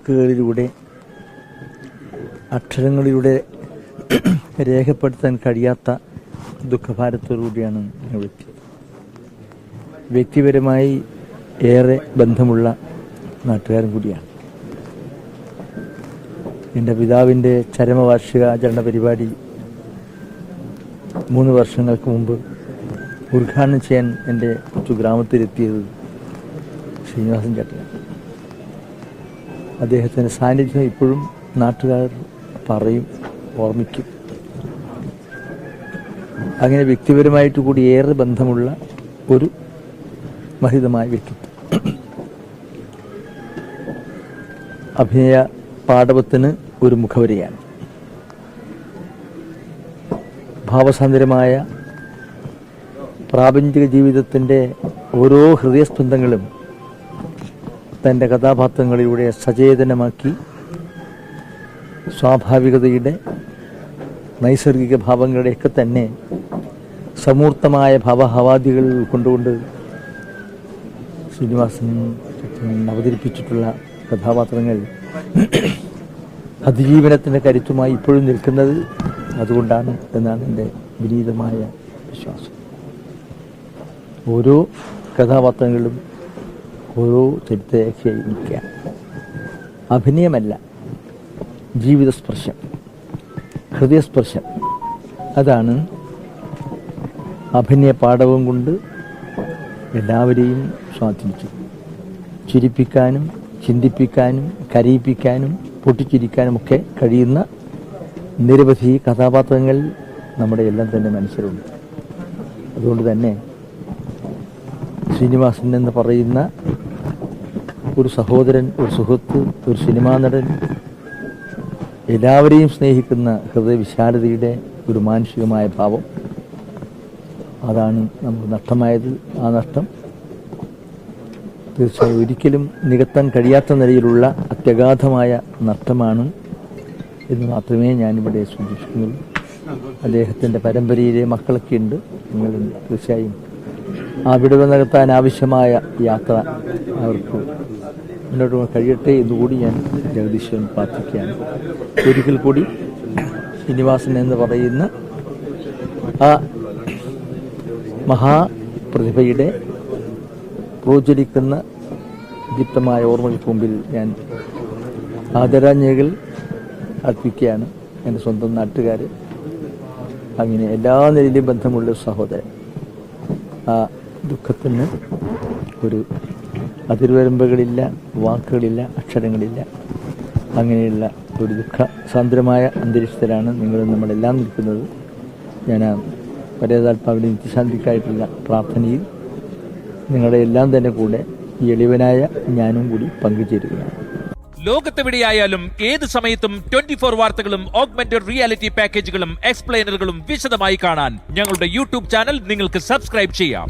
വാക്കുകളിലൂടെ, അക്ഷരങ്ങളിലൂടെ രേഖപ്പെടുത്താൻ കഴിയാത്ത ദുഃഖഭാരത്തോടുകൂടിയാണ് ഞാൻ വ്യക്തി. വ്യക്തിപരമായി ഏറെ ബന്ധമുള്ള നാട്ടുകാരൻ കൂടിയാണ്. എൻ്റെ പിതാവിൻ്റെ ചരമവാർഷികാചരണ പരിപാടി 3 വർഷങ്ങൾക്ക് മുമ്പ് ഉദ്ഘാടനം ചെയ്യാൻ എൻ്റെ കൊച്ചു ഗ്രാമത്തിലെത്തിയത് ശ്രീനിവാസൻ ചേട്ടനാണ്. അദ്ദേഹത്തിൻ്റെ സാന്നിധ്യം ഇപ്പോഴും നാട്ടുകാർ പറയും, ഓർമ്മിക്കും. അങ്ങനെ വ്യക്തിപരമായിട്ട് കൂടി ഏറെ ബന്ധമുള്ള ഒരു മഹിതമായ വ്യക്തിത്വം. അഭിനയ പാടവത്തിന് ഒരു മുഖവരിയാണ്. ഭാവസാന്ദ്രമായ പ്രാപഞ്ചിക ജീവിതത്തിൻ്റെ ഓരോ ഹൃദയസ്പന്ദങ്ങളും തൻ്റെ കഥാപാത്രങ്ങളിലൂടെ സചേതനമാക്കി സ്വാഭാവികതയുടെ നൈസർഗിക ഭാവങ്ങളുടെയൊക്കെ തന്നെ സമൂർത്തമായ ഭാവഹവാദികൾ കൊണ്ടുകൊണ്ട് ശ്രീനിവാസൻ അവതരിപ്പിച്ചിട്ടുള്ള കഥാപാത്രങ്ങൾ അതിജീവനത്തിൻ്റെ കരുത്തുമായി ഇപ്പോഴും നിൽക്കുന്നത് അതുകൊണ്ടാണ് എന്നാണ് എൻ്റെ വിനീതമായ വിശ്വാസം. ഓരോ കഥാപാത്രങ്ങളും ഓരോ ചരിത്രരേഖയായി നിൽക്കുക. അഭിനയമല്ല, ജീവിതസ്പർശം, ഹൃദയസ്പർശം. അതാണ് അഭിനയ പാടവം കൊണ്ട് എല്ലാവരെയും സ്വാധീനിച്ചു. ചിരിപ്പിക്കാനും ചിന്തിപ്പിക്കാനും കരയിപ്പിക്കാനും പൊട്ടിച്ചിരിക്കാനുമൊക്കെ കഴിയുന്ന നിരവധി കഥാപാത്രങ്ങൾ നമ്മുടെ എല്ലാം തന്നെ മനസ്സിലുണ്ട്. അതുകൊണ്ട് തന്നെ ശ്രീനിവാസൻ എന്ന് പറയുന്ന ഒരു സഹോദരൻ, ഒരു സുഹൃത്ത്, ഒരു സിനിമാ നടൻ, എല്ലാവരെയും സ്നേഹിക്കുന്ന ഹൃദയവിശാലതയുടെ ഒരു മാനുഷികമായ ഭാവം, അതാണ് നമുക്ക് നഷ്ടമായത്. ആ നഷ്ടം തീർച്ചയായും ഒരിക്കലും നികത്താൻ കഴിയാത്ത നിലയിലുള്ള അത്യഗാധമായ നഷ്ടമാണ് എന്ന് മാത്രമേ ഞാനിവിടെ സൂചിപ്പിക്കുന്നുള്ളൂ. അദ്ദേഹത്തിൻ്റെ പരമ്പരയിലെ മക്കളൊക്കെ ഉണ്ട്, നിങ്ങൾ തീർച്ചയായും ആ വിടവ് നികത്താൻ ആവശ്യമായ യാത്ര അവർക്ക് മുന്നോട്ട് കഴിയട്ടെ എന്നുകൂടി ഞാൻ ജഗദീശ്വരൻ പ്രാർത്ഥിക്കുകയാണ്. ഒരിക്കൽ കൂടി ശ്രീനിവാസൻ എന്ന് പറയുന്ന ആ മഹാപ്രതിഭയുടെ പ്രോജ്വലിക്കുന്ന ദീപ്തമായ ഓർമ്മകൾക്ക് മുമ്പിൽ ഞാൻ ആദരാഞ്ജലികൾ അർപ്പിക്കുകയാണ്. എൻ്റെ സ്വന്തം നാട്ടുകാർ, അങ്ങനെ എല്ലാ നിലയിലും ബന്ധമുള്ള സഹോദരൻ. ആ ദുഃഖത്തിന് ഒരു അതിർവരമ്പുകളില്ല, വാക്കുകളില്ല, അക്ഷരങ്ങളില്ല. അങ്ങനെയുള്ള ഒരു ദുഃഖസാന്ദ്രമായ അന്തരീക്ഷത്തിലാണ് നിങ്ങളും നമ്മളെല്ലാം നിൽക്കുന്നത്. ഞാൻ പരേതാത്മാവിൻ്റെ നിത്യശാന്തിക്കായിട്ടുള്ള പ്രാർത്ഥനയിൽ നിങ്ങളുടെ എല്ലാം തന്നെ കൂടെ ഈ എളിവനായ ഞാനും കൂടി പങ്കുചേരുകയാണ്. ലോകത്തെവിടെയായാലും ഏത് സമയത്തും 24 വാർത്തകളും ഓഗ്മെന്റഡ് റിയാലിറ്റി പാക്കേജുകളും എക്സ്പ്ലെയിനറുകളും വിശദമായി കാണാൻ ഞങ്ങളുടെ യൂട്യൂബ് ചാനൽ നിങ്ങൾക്ക് സബ്സ്ക്രൈബ് ചെയ്യാം.